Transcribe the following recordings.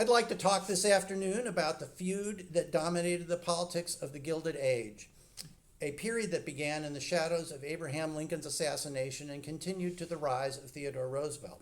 I'd like to talk this afternoon about the feud that dominated the politics of the Gilded Age, a period that began in the shadows of Abraham Lincoln's assassination and continued to the rise of Theodore Roosevelt.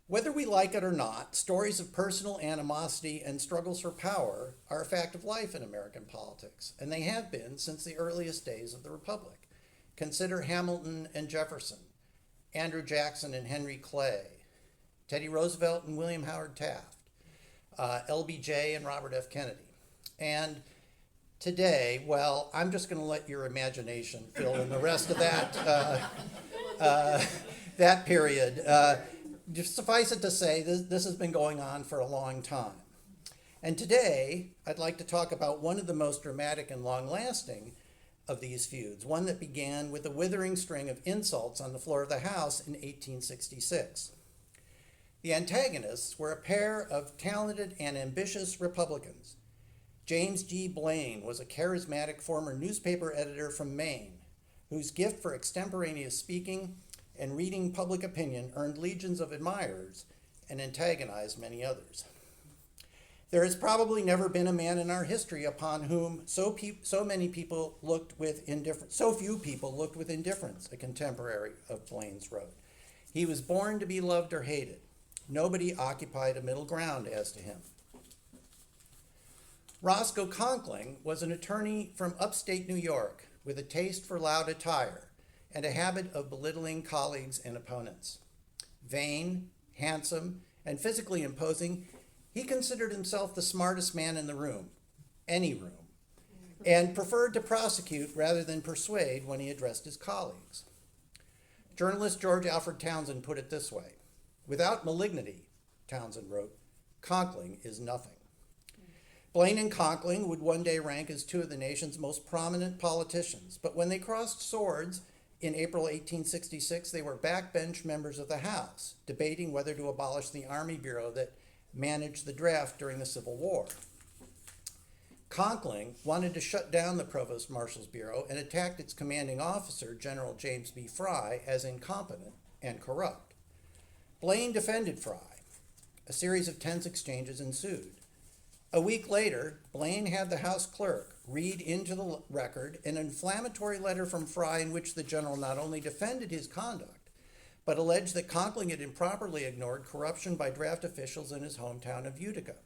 Whether we like it or not, stories of personal animosity and struggles for power are a fact of life in American politics, and they have been since the earliest days of the Republic. Consider Hamilton and Jefferson, Andrew Jackson and Henry Clay, Teddy Roosevelt and William Howard Taft, LBJ and Robert F. Kennedy. And today, well, I'm just going to let your imagination fill in the rest of that period. Just suffice it to say, this has been going on for a long time. And today, I'd like to talk about one of the most dramatic and long-lasting of these feuds, one that began with a withering string of insults on the floor of the House in 1866. The antagonists were a pair of talented and ambitious Republicans. James G. Blaine was a charismatic former newspaper editor from Maine, whose gift for extemporaneous speaking and reading public opinion earned legions of admirers and antagonized many others. There has probably never been a man in our history upon whom so few people looked with indifference, a contemporary of Blaine's wrote. He was born to be loved or hated. Nobody occupied a middle ground as to him. Roscoe Conkling was an attorney from upstate New York with a taste for loud attire and a habit of belittling colleagues and opponents. Vain, handsome, and physically imposing, he considered himself the smartest man in the room, any room, and preferred to prosecute rather than persuade when he addressed his colleagues. Journalist George Alfred Townsend put it this way: "Without malignity," Townsend wrote, "Conkling is nothing." Blaine and Conkling would one day rank as two of the nation's most prominent politicians, but when they crossed swords in April 1866, they were backbench members of the House, debating whether to abolish the Army Bureau that managed the draft during the Civil War. Conkling wanted to shut down the Provost Marshal's Bureau and attacked its commanding officer, General James B. Fry, as incompetent and corrupt. Blaine defended Fry. A series of tense exchanges ensued. A week later, Blaine had the House clerk read into the record an inflammatory letter from Fry in which the general not only defended his conduct, but alleged that Conkling had improperly ignored corruption by draft officials in his hometown of Utica.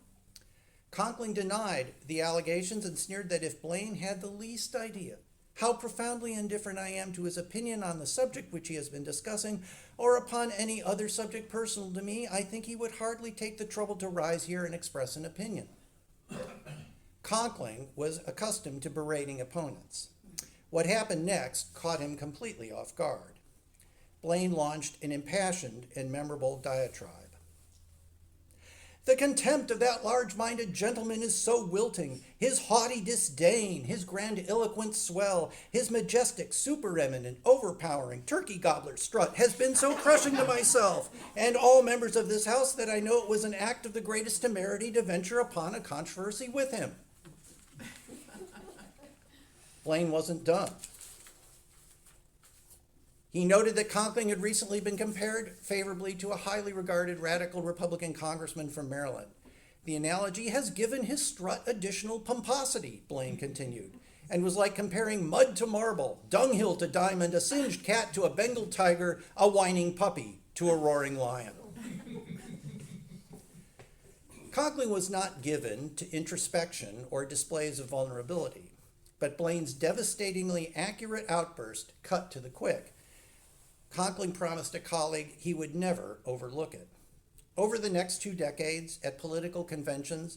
Conkling denied the allegations and sneered that if Blaine had the least idea how profoundly indifferent I am to his opinion on the subject which he has been discussing, or upon any other subject personal to me, I think he would hardly take the trouble to rise here and express an opinion. Conkling was accustomed to berating opponents. What happened next caught him completely off guard. Blaine launched an impassioned and memorable diatribe. "The contempt of that large-minded gentleman is so wilting, his haughty disdain, his grandiloquent swell, his majestic, supereminent, overpowering, turkey-gobbler strut has been so crushing to myself and all members of this House that I know it was an act of the greatest temerity to venture upon a controversy with him." Blaine wasn't done. He noted that Conkling had recently been compared favorably to a highly regarded radical Republican congressman from Maryland. "The analogy has given his strut additional pomposity," Blaine continued, "and was like comparing mud to marble, dunghill to diamond, a singed cat to a Bengal tiger, a whining puppy to a roaring lion." Conkling was not given to introspection or displays of vulnerability, but Blaine's devastatingly accurate outburst cut to the quick. Conkling promised a colleague he would never overlook it. Over the next 2 decades, at political conventions,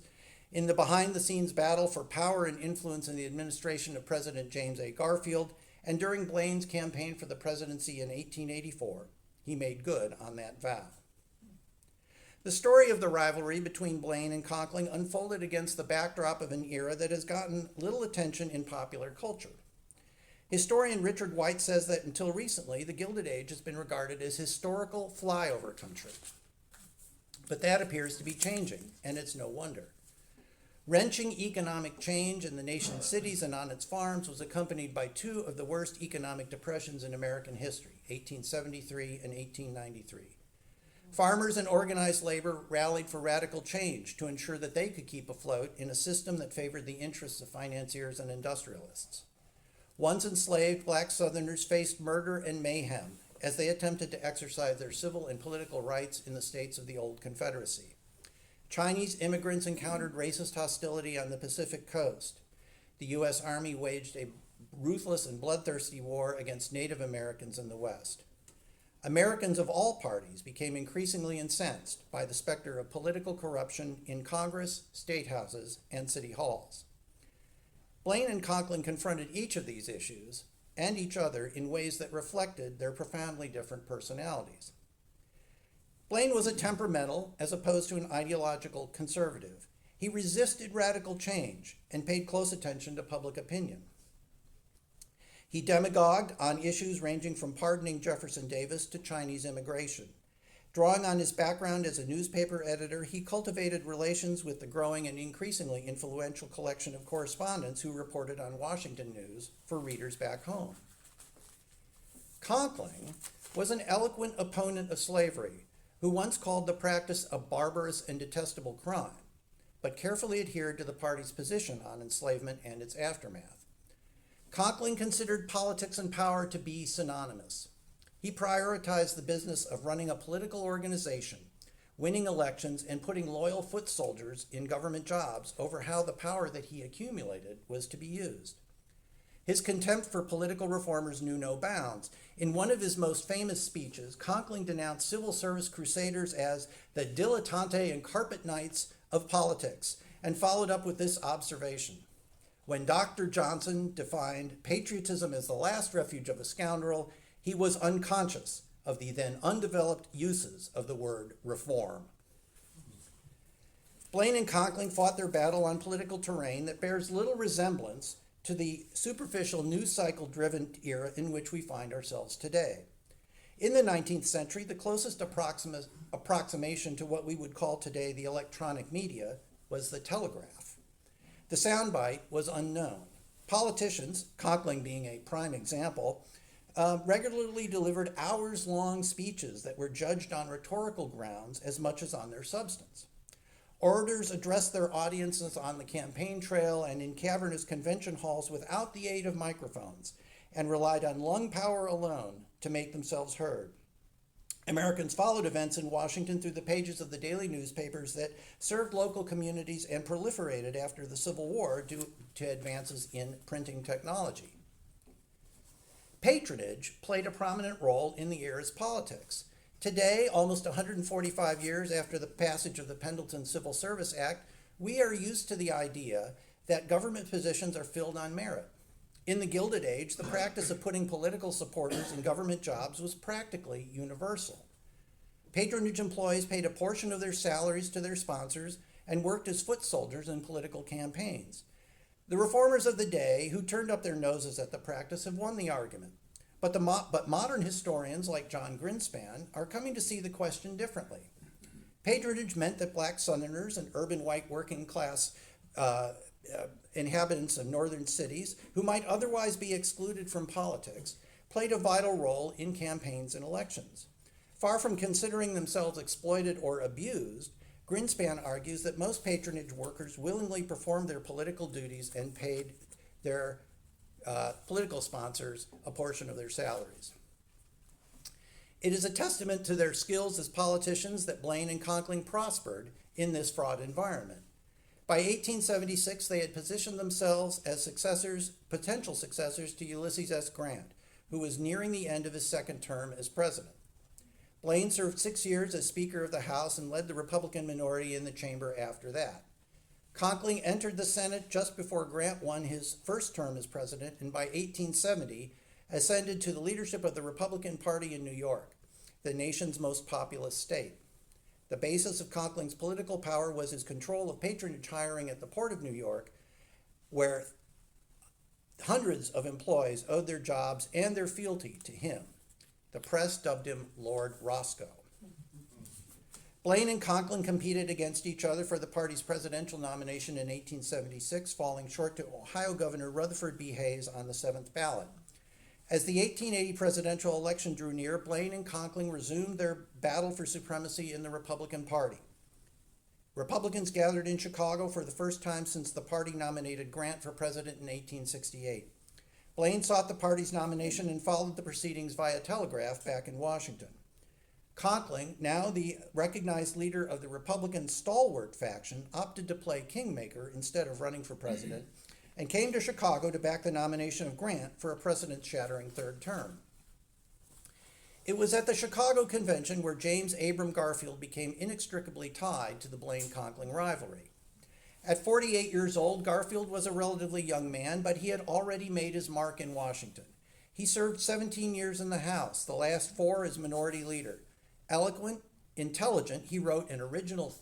in the behind-the-scenes battle for power and influence in the administration of President James A. Garfield, and during Blaine's campaign for the presidency in 1884, he made good on that vow. The story of the rivalry between Blaine and Conkling unfolded against the backdrop of an era that has gotten little attention in popular culture. Historian Richard White says that until recently, the Gilded Age has been regarded as historical flyover country. But that appears to be changing, and it's no wonder. Wrenching economic change in the nation's cities and on its farms was accompanied by 2 of the worst economic depressions in American history, 1873 and 1893. Farmers and organized labor rallied for radical change to ensure that they could keep afloat in a system that favored the interests of financiers and industrialists. Once enslaved, black Southerners faced murder and mayhem as they attempted to exercise their civil and political rights in the states of the old Confederacy. Chinese immigrants encountered racist hostility on the Pacific coast. The U.S. Army waged a ruthless and bloodthirsty war against Native Americans in the West. Americans of all parties became increasingly incensed by the specter of political corruption in Congress, state houses, and city halls. Blaine and Conkling confronted each of these issues and each other in ways that reflected their profoundly different personalities. Blaine was a temperamental as opposed to an ideological conservative. He resisted radical change and paid close attention to public opinion. He demagogued on issues ranging from pardoning Jefferson Davis to Chinese immigration. Drawing on his background as a newspaper editor, he cultivated relations with the growing and increasingly influential collection of correspondents who reported on Washington news for readers back home. Conkling was an eloquent opponent of slavery who once called the practice a barbarous and detestable crime, but carefully adhered to the party's position on enslavement and its aftermath. Conkling considered politics and power to be synonymous. He prioritized the business of running a political organization, winning elections, and putting loyal foot soldiers in government jobs over how the power that he accumulated was to be used. His contempt for political reformers knew no bounds. In one of his most famous speeches, Conkling denounced civil service crusaders as the dilettante and carpet knights of politics, and followed up with this observation. When Dr. Johnson defined patriotism as the last refuge of a scoundrel, he was unconscious of the then undeveloped uses of the word reform. Blaine and Conkling fought their battle on political terrain that bears little resemblance to the superficial news cycle-driven era in which we find ourselves today. In the 19th century, the closest approximation to what we would call today the electronic media was the telegraph. The soundbite was unknown. Politicians, Conkling being a prime example, regularly delivered hours-long speeches that were judged on rhetorical grounds as much as on their substance. Orators addressed their audiences on the campaign trail and in cavernous convention halls without the aid of microphones, and relied on lung power alone to make themselves heard. Americans followed events in Washington through the pages of the daily newspapers that served local communities and proliferated after the Civil War due to advances in printing technology. Patronage played a prominent role in the era's politics. Today, almost 145 years after the passage of the Pendleton Civil Service Act, we are used to the idea that government positions are filled on merit. In the Gilded Age, the practice of putting political supporters in government jobs was practically universal. Patronage employees paid a portion of their salaries to their sponsors and worked as foot soldiers in political campaigns. The reformers of the day, who turned up their noses at the practice, have won the argument. But modern historians like John Greenspan are coming to see the question differently. Patronage meant that black Southerners and urban white working class inhabitants of northern cities, who might otherwise be excluded from politics, played a vital role in campaigns and elections. Far from considering themselves exploited or abused, Greenspan argues that most patronage workers willingly performed their political duties and paid their political sponsors a portion of their salaries. It is a testament to their skills as politicians that Blaine and Conkling prospered in this fraught environment. By 1876, they had positioned themselves as potential successors to Ulysses S. Grant, who was nearing the end of his second term as president. Blaine served 6 years as Speaker of the House and led the Republican minority in the chamber after that. Conkling entered the Senate just before Grant won his first term as president, and by 1870 ascended to the leadership of the Republican Party in New York, the nation's most populous state. The basis of Conkling's political power was his control of patronage hiring at the Port of New York, where hundreds of employees owed their jobs and their fealty to him. The press dubbed him Lord Roscoe. Blaine and Conkling competed against each other for the party's presidential nomination in 1876, falling short to Ohio Governor Rutherford B. Hayes on the 7th ballot. As the 1880 presidential election drew near, Blaine and Conkling resumed their battle for supremacy in the Republican Party. Republicans gathered in Chicago for the first time since the party nominated Grant for president in 1868. Blaine sought the party's nomination and followed the proceedings via telegraph back in Washington. Conkling, now the recognized leader of the Republican stalwart faction, opted to play kingmaker instead of running for president, and came to Chicago to back the nomination of Grant for a precedent-shattering third term. It was at the Chicago Convention where James Abram Garfield became inextricably tied to the Blaine-Conkling rivalry. At 48 years old, Garfield was a relatively young man, but he had already made his mark in Washington. He served 17 years in the House, the last 4 as minority leader. Eloquent, intelligent, he wrote an original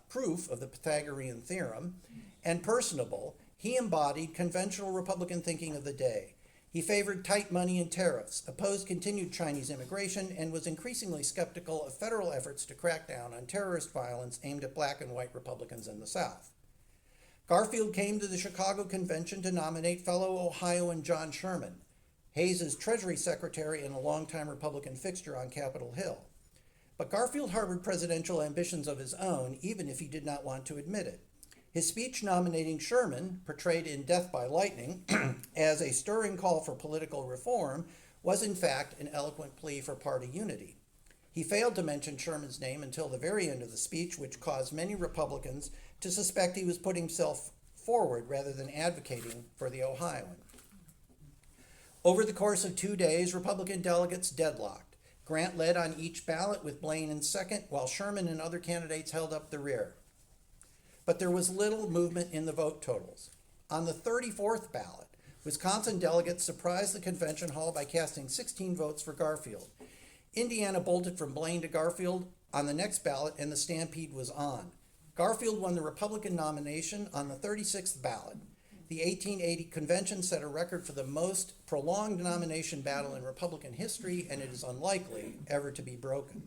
proof of the Pythagorean theorem, and personable, he embodied conventional Republican thinking of the day. He favored tight money and tariffs, opposed continued Chinese immigration, and was increasingly skeptical of federal efforts to crack down on terrorist violence aimed at black and white Republicans in the South. Garfield came to the Chicago Convention to nominate fellow Ohioan John Sherman, Hayes's Treasury Secretary and a longtime Republican fixture on Capitol Hill. But Garfield harbored presidential ambitions of his own, even if he did not want to admit it. His speech nominating Sherman, portrayed in Death by Lightning as a stirring call for political reform, was in fact an eloquent plea for party unity. He failed to mention Sherman's name until the very end of the speech, which caused many Republicans to suspect he was putting himself forward rather than advocating for the Ohioan. Over the course of 2 days, Republican delegates deadlocked. Grant led on each ballot with Blaine in second, while Sherman and other candidates held up the rear. But there was little movement in the vote totals. On the 34th ballot, Wisconsin delegates surprised the convention hall by casting 16 votes for Garfield. Indiana bolted from Blaine to Garfield on the next ballot, and the stampede was on. Garfield won the Republican nomination on the 36th ballot. The 1880 convention set a record for the most prolonged nomination battle in Republican history, and it is unlikely ever to be broken.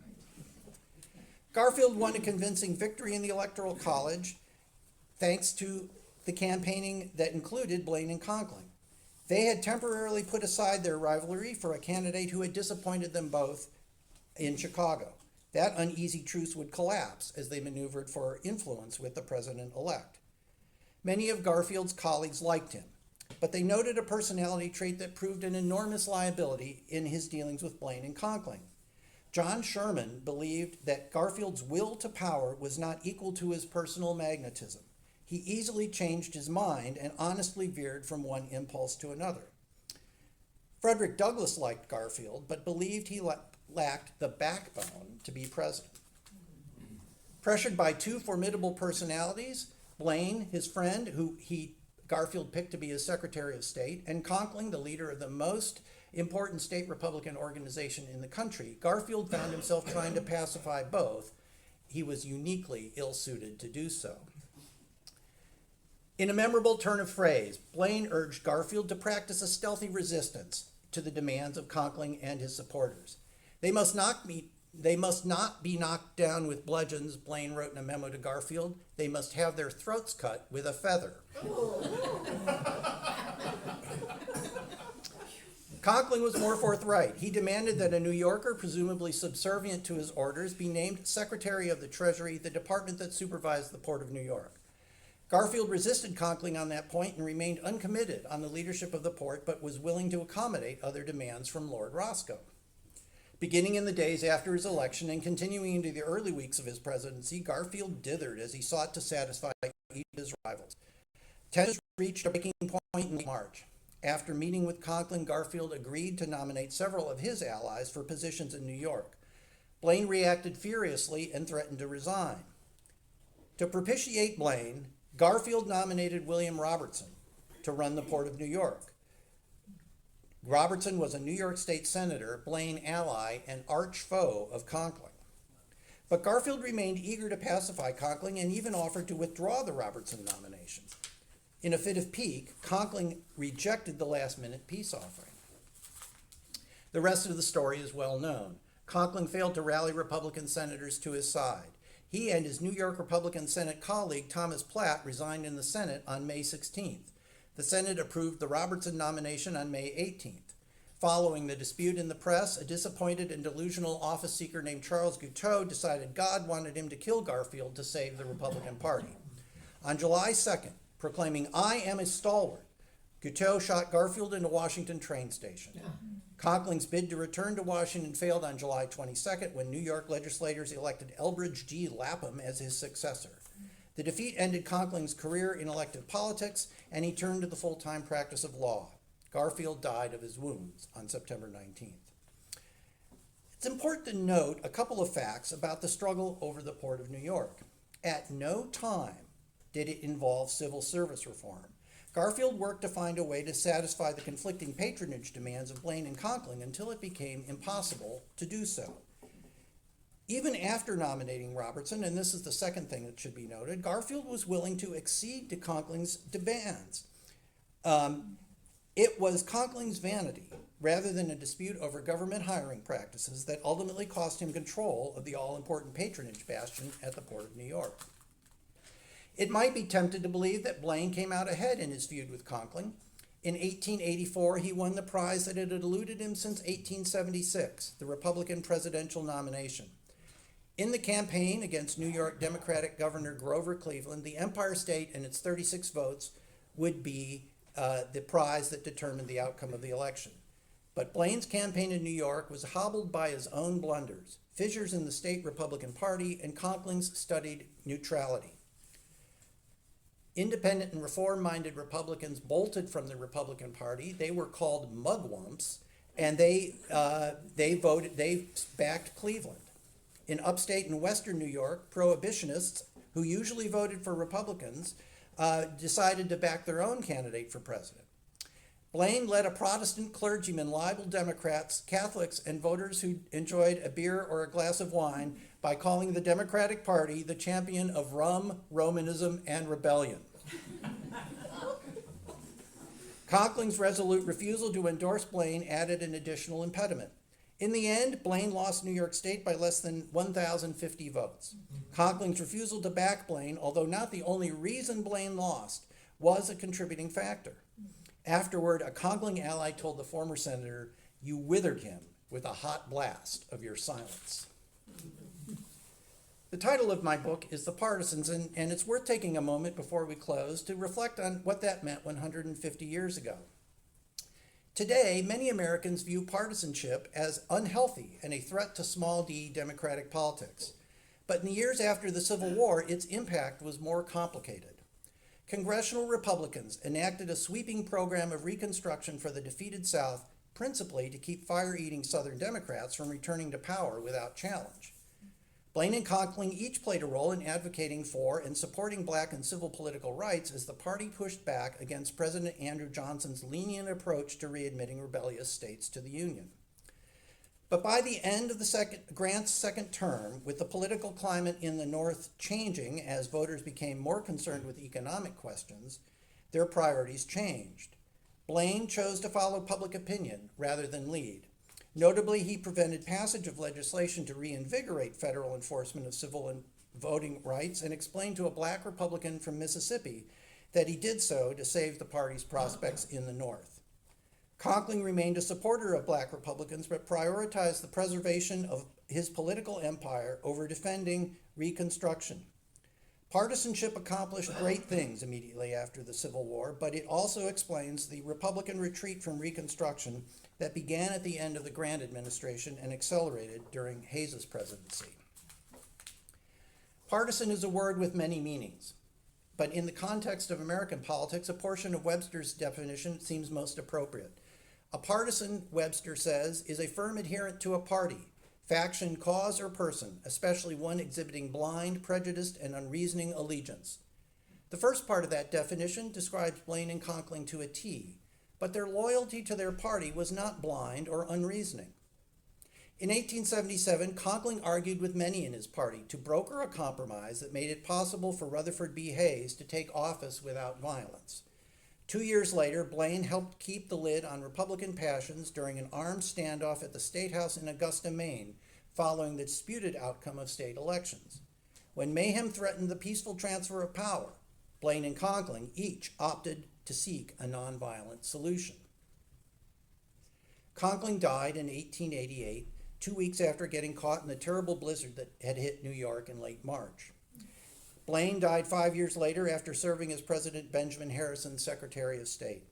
Garfield won a convincing victory in the Electoral College, thanks to the campaigning that included Blaine and Conkling. They had temporarily put aside their rivalry for a candidate who had disappointed them both in Chicago. That uneasy truce would collapse as they maneuvered for influence with the president-elect. Many of Garfield's colleagues liked him, but they noted a personality trait that proved an enormous liability in his dealings with Blaine and Conkling. John Sherman believed that Garfield's will to power was not equal to his personal magnetism. He easily changed his mind and honestly veered from one impulse to another. Frederick Douglass liked Garfield, but believed he lacked the backbone to be president. Pressured by 2 formidable personalities, Blaine, his friend, who Garfield picked to be his Secretary of State, and Conkling, the leader of the most important state Republican organization in the country, Garfield found himself trying to pacify both. He was uniquely ill-suited to do so. In a memorable turn of phrase, Blaine urged Garfield to practice a stealthy resistance to the demands of Conkling and his supporters. They must not be knocked down with bludgeons, Blaine wrote in a memo to Garfield. They must have their throats cut with a feather. Conkling was more forthright. He demanded that a New Yorker, presumably subservient to his orders, be named Secretary of the Treasury, the department that supervised the Port of New York. Garfield resisted Conkling on that point and remained uncommitted on the leadership of the port, but was willing to accommodate other demands from Lord Roscoe. Beginning in the days after his election and continuing into the early weeks of his presidency, Garfield dithered as he sought to satisfy each of his rivals. Tensions reached a breaking point in March. After meeting with Conkling, Garfield agreed to nominate several of his allies for positions in New York. Blaine reacted furiously and threatened to resign. To propitiate Blaine, Garfield nominated William Robertson to run the Port of New York. Robertson was a New York State senator, Blaine ally, and arch foe of Conkling. But Garfield remained eager to pacify Conkling and even offered to withdraw the Robertson nomination. In a fit of pique, Conkling rejected the last-minute peace offering. The rest of the story is well known. Conkling failed to rally Republican senators to his side. He and his New York Republican Senate colleague, Thomas Platt, resigned in the Senate on May 16th. The Senate approved the Robertson nomination on May 18th. Following the dispute in the press, a disappointed and delusional office seeker named Charles Guiteau decided God wanted him to kill Garfield to save the Republican Party. On July 2nd, proclaiming, "I am a stalwart," Guiteau shot Garfield into Washington train station. Conkling's bid to return to Washington failed on July 22nd when New York legislators elected Elbridge G. Lapham as his successor. The defeat ended Conkling's career in elective politics, and he turned to the full-time practice of law. Garfield died of his wounds on September 19th. It's important to note a couple of facts about the struggle over the Port of New York. At no time did it involve civil service reform. Garfield worked to find a way to satisfy the conflicting patronage demands of Blaine and Conkling until it became impossible to do so. Even after nominating Robertson, and this is the second thing that should be noted, Garfield was willing to accede to Conkling's demands. It was Conkling's vanity, rather than a dispute over government hiring practices, that ultimately cost him control of the all-important patronage bastion at the Port of New York. It might be tempted to believe that Blaine came out ahead in his feud with Conkling. In 1884, he won the prize that had eluded him since 1876, the Republican presidential nomination. In the campaign against New York Democratic Governor Grover Cleveland, the Empire State and its 36 votes would be the prize that determined the outcome of the election. But Blaine's campaign in New York was hobbled by his own blunders, fissures in the state Republican Party, and Conkling's studied neutrality. Independent and reform-minded Republicans bolted from the Republican Party. They were called mugwumps, and they backed Cleveland. In upstate and western New York, prohibitionists, who usually voted for Republicans, decided to back their own candidate for president. Blaine let a Protestant clergyman libel Democrats, Catholics, and voters who enjoyed a beer or a glass of wine by calling the Democratic Party the champion of rum, Romanism, and rebellion. Conkling's resolute refusal to endorse Blaine added an additional impediment. In the end, Blaine lost New York State by less than 1,050 votes. Conkling's refusal to back Blaine, although not the only reason Blaine lost, was a contributing factor. Afterward, a Conkling ally told the former senator, "You withered him with a hot blast of your silence." The title of my book is The Partisans, and it's worth taking a moment before we close to reflect on what that meant 150 years ago. Today, many Americans view partisanship as unhealthy and a threat to small d democratic politics. But in the years after the Civil War, its impact was more complicated. Congressional Republicans enacted a sweeping program of Reconstruction for the defeated South, principally to keep fire-eating Southern Democrats from returning to power without challenge. Blaine and Conkling each played a role in advocating for and supporting black and civil political rights as the party pushed back against President Andrew Johnson's lenient approach to readmitting rebellious states to the Union. But by the end of Grant's second term, with the political climate in the North changing as voters became more concerned with economic questions, their priorities changed. Blaine chose to follow public opinion rather than lead. Notably, he prevented passage of legislation to reinvigorate federal enforcement of civil and voting rights and explained to a black Republican from Mississippi that he did so to save the party's prospects in the North. Conkling remained a supporter of black Republicans, but prioritized the preservation of his political empire over defending Reconstruction. Partisanship accomplished great things immediately after the Civil War, but it also explains the Republican retreat from Reconstruction that began at the end of the Grant administration and accelerated during Hayes's presidency. Partisan is a word with many meanings, but in the context of American politics, a portion of Webster's definition seems most appropriate. A partisan, Webster says, is a firm adherent to a party, faction, cause, or person, especially one exhibiting blind, prejudiced, and unreasoning allegiance. The first part of that definition describes Blaine and Conkling to a T, but their loyalty to their party was not blind or unreasoning. In 1877, Conkling argued with many in his party to broker a compromise that made it possible for Rutherford B. Hayes to take office without violence. 2 years later, Blaine helped keep the lid on Republican passions during an armed standoff at the State House in Augusta, Maine, following the disputed outcome of state elections. When mayhem threatened the peaceful transfer of power, Blaine and Conkling each opted to seek a nonviolent solution. Conkling died in 1888, 2 weeks after getting caught in the terrible blizzard that had hit New York in late March. Blaine died 5 years later after serving as President Benjamin Harrison's Secretary of State.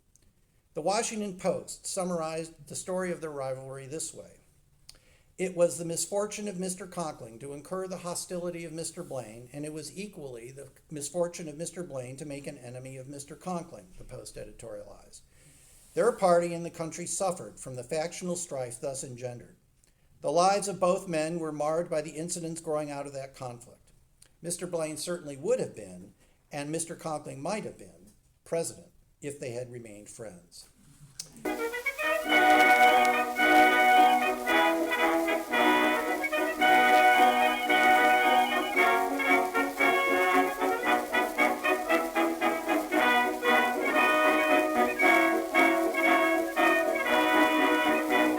The Washington Post summarized the story of their rivalry this way. It was the misfortune of Mr. Conkling to incur the hostility of Mr. Blaine, and it was equally the misfortune of Mr. Blaine to make an enemy of Mr. Conkling, the Post editorialized. Their party and the country suffered from the factional strife thus engendered. The lives of both men were marred by the incidents growing out of that conflict. Mr. Blaine certainly would have been, and Mr. Conkling might have been, president if they had remained friends.